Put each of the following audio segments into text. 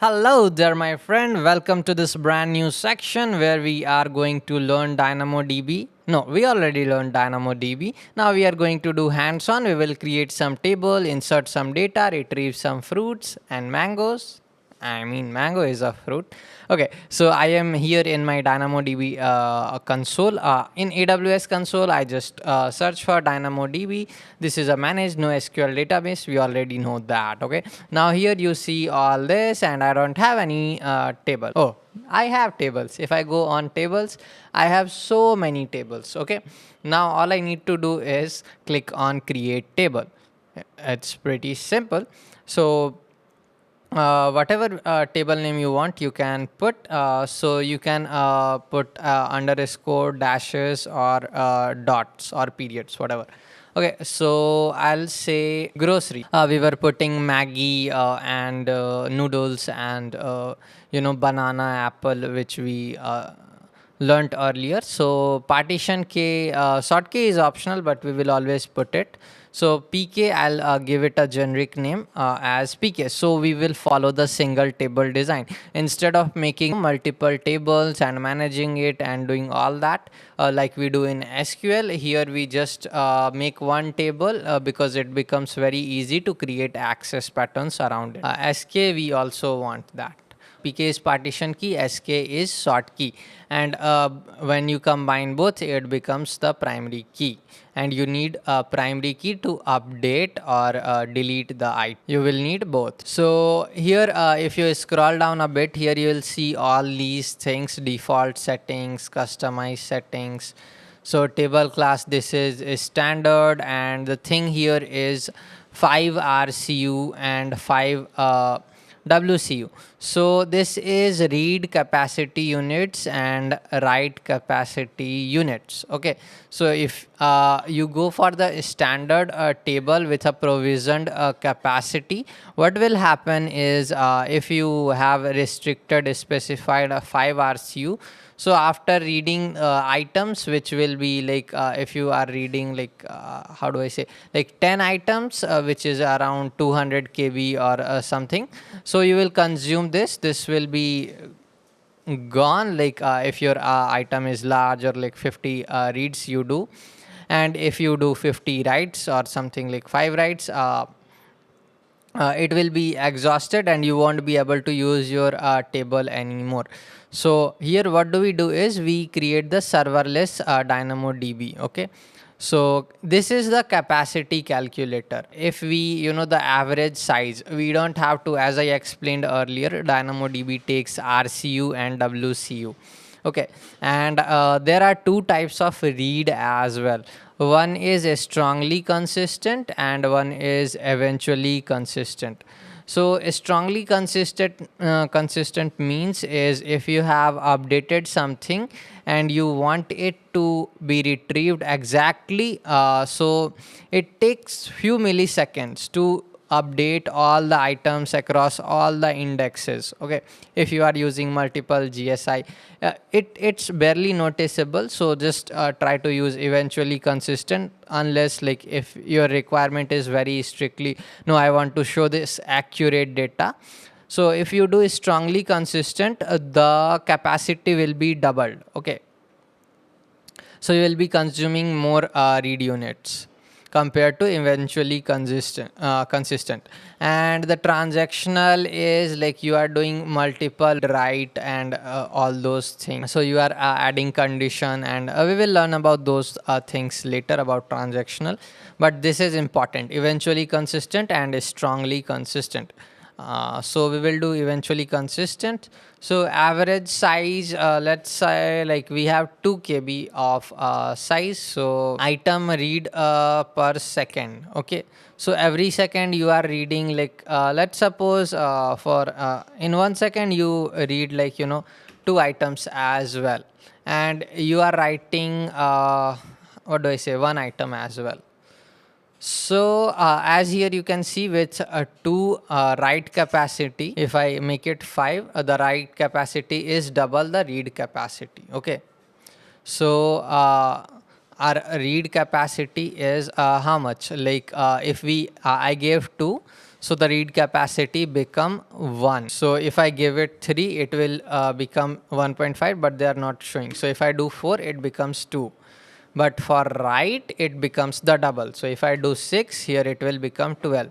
Hello there, my friend. Welcome to this brand new section where we are going to learn DynamoDB. No, we already learned DynamoDB. Now we are going to do hands-on. We will create some table, insert some data, retrieve some fruits and mangoes. I mean, mango is a fruit. Okay, so I am here in my DynamoDB console. In AWS Console, I just search for DynamoDB. This is a managed NoSQL database. We already know that. Okay, now here you see all this, and I don't have any table. Oh, I have tables. If I go on tables, I have so many tables. Okay, now all I need to do is click on create table. It's pretty simple. So whatever table name you want, you can put. So you can put underscore, dashes, or dots or periods, whatever. Okay, so I'll say grocery. We were putting Maggie and noodles and banana, apple, which we learnt earlier. So partition K, sort K is optional, but we will always put it. So PK, I'll give it a generic name as PK. So we will follow the single table design. Instead of making multiple tables and managing it and doing all that like we do in SQL, here we just make one table because it becomes very easy to create access patterns around it. SK, we also want that. PK is partition key, SK is sort key, and when you combine both, it becomes the primary key, and you need a primary key to update or delete the item. You will need both. So here if you scroll down a bit, here you will see all these things: default settings, customized settings. So table class, this is standard, and the thing here is 5 RCU and 5 WCU. So this is read capacity units and write capacity units. Okay, so if you go for the standard table with a provisioned capacity, what will happen is if you have restricted specified 5 RCU, so after reading items, which will be like if you are reading like how do I say, like 10 items which is around 200 KB or something, so you will consume this will be gone, like if your item is large, or like 50 reads you do, and if you do 50 writes or something like 5 writes, it will be exhausted and you won't be able to use your table anymore. So here what do we do is we create the serverless DynamoDB. Okay, so this is the capacity calculator. If we the average size, we don't have to, as I explained earlier, DynamoDB takes RCU and WCU. Okay, and there are two types of read as well. One is strongly consistent and one is eventually consistent. So strongly consistent means is if you have updated something and you want it to be retrieved exactly, so it takes few milliseconds to update all the items across all the indexes. Okay, if you are using multiple GSI, it's barely noticeable. So just try to use eventually consistent, unless like if your requirement is very strictly, no, I want to show this accurate data. So if you do strongly consistent, the capacity will be doubled. Okay, so you will be consuming more read units compared to eventually consistent. And the transactional is like you are doing multiple write and all those things, so you are adding condition, and we will learn about those things later about transactional, but this is important: eventually consistent and strongly consistent. So we will do eventually consistent. So average size, let's say like we have 2 KB of size. So item read per second. Okay, so every second you are reading like let's suppose for in 1 second you read like 2 items as well, and you are writing what do I say, 1 item as well. So as here you can see, with 2 write capacity, if I make it 5, the write capacity is double the read capacity. Okay, so our read capacity is how much, like if we I gave 2, So the read capacity become 1. So if I give it 3, it will become 1.5, but they are not showing. So if I do 4, it becomes 2. But for write, it becomes the double. So if I do 6, here it will become 12.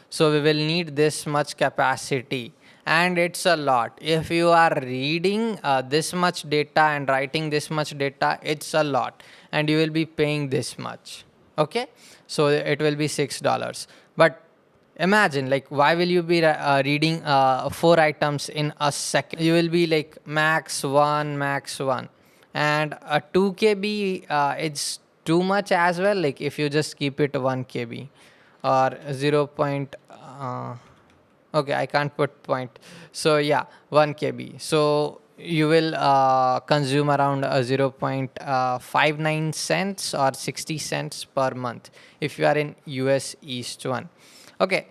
So we will need this much capacity, and it's a lot. If you are reading this much data and writing this much data, it's a lot, and you will be paying this much. Okay, so it will be $6. But imagine, like, why will you be reading 4 items in a second? You will be like max 1, max 1. And a 2 KB, it's too much as well. Like if you just keep it 1 KB or 0. Okay, I can't put point. So yeah, 1 KB. So you will consume around 0.59 cents or 60 cents per month if you are in US East 1. Okay,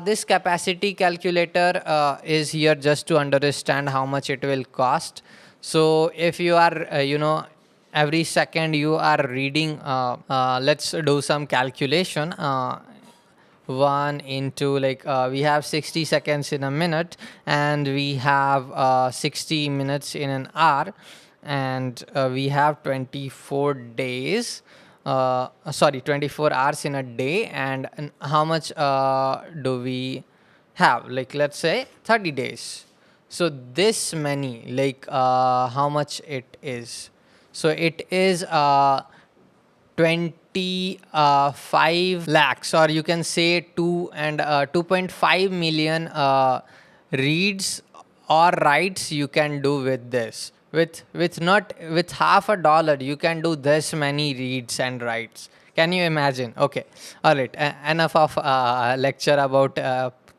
this capacity calculator is here just to understand how much it will cost. So if you are, every second you are reading, let's do some calculation. 1 into, like, we have 60 seconds in a minute, and we have 60 minutes in an hour, and we have 24 days, 24 hours in a day. And how much do we have? Like, let's say 30 days. So this many, like, how much it is? So it is 25 lakhs, or you can say 2.5 million reads or writes you can do with this. With not with $50, you can do this many reads and writes. Can you imagine? Okay, all right. Enough of lecture about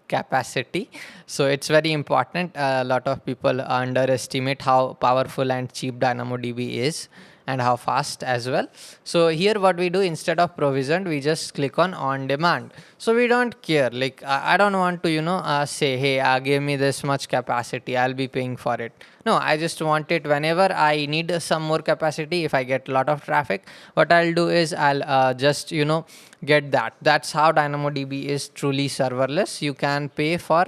capacity. So it's very important. A lot of people underestimate how powerful and cheap DynamoDB is, and how fast as well. So here what we do, instead of provisioned, we just click on demand. So we don't care, like, I don't want to say, hey, give me this much capacity, I'll be paying for it. No, I just want it whenever I need some more capacity. If I get a lot of traffic, what I'll do is I'll just get that. That's how DynamoDB is truly serverless. You can pay for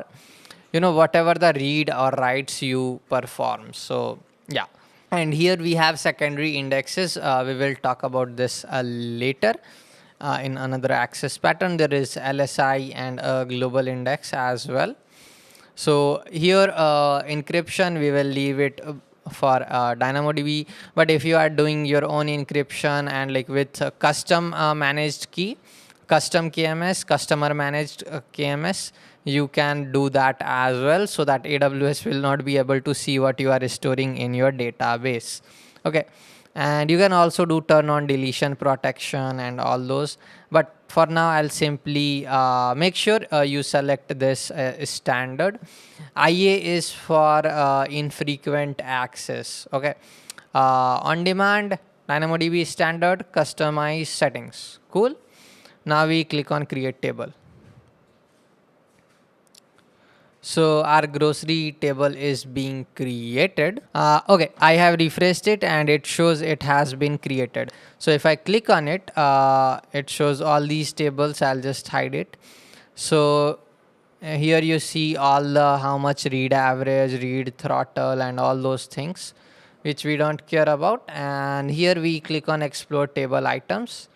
whatever the read or writes you perform. So yeah. And here we have secondary indexes. We will talk about this later in another access pattern. There is LSI and a global index as well. So here encryption, we will leave it for DynamoDB. But if you are doing your own encryption and like with custom managed key, custom KMS, customer managed KMS, you can do that as well, so that AWS will not be able to see what you are storing in your database. Okay, and you can also do turn on deletion protection and all those. But for now, I'll simply make sure you select this standard. IA is for infrequent access. Okay, on demand, DynamoDB standard, customize settings. Cool. Now we click on create table. So our grocery table is being created. Okay, I have refreshed it and it shows it has been created. So if I click on it, it shows all these tables. I'll just hide it. So here you see all the how much read average, read throttle, and all those things which we don't care about. And here we click on explore table items,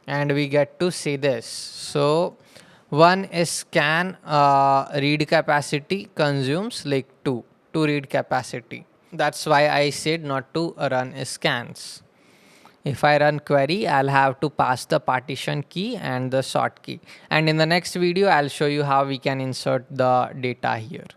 and we get to see this. So one is scan read capacity consumes like 2 read capacity. That's why I said not to run scans. If I run query, I'll have to pass the partition key and the sort key. And in the next video, I'll show you how we can insert the data here.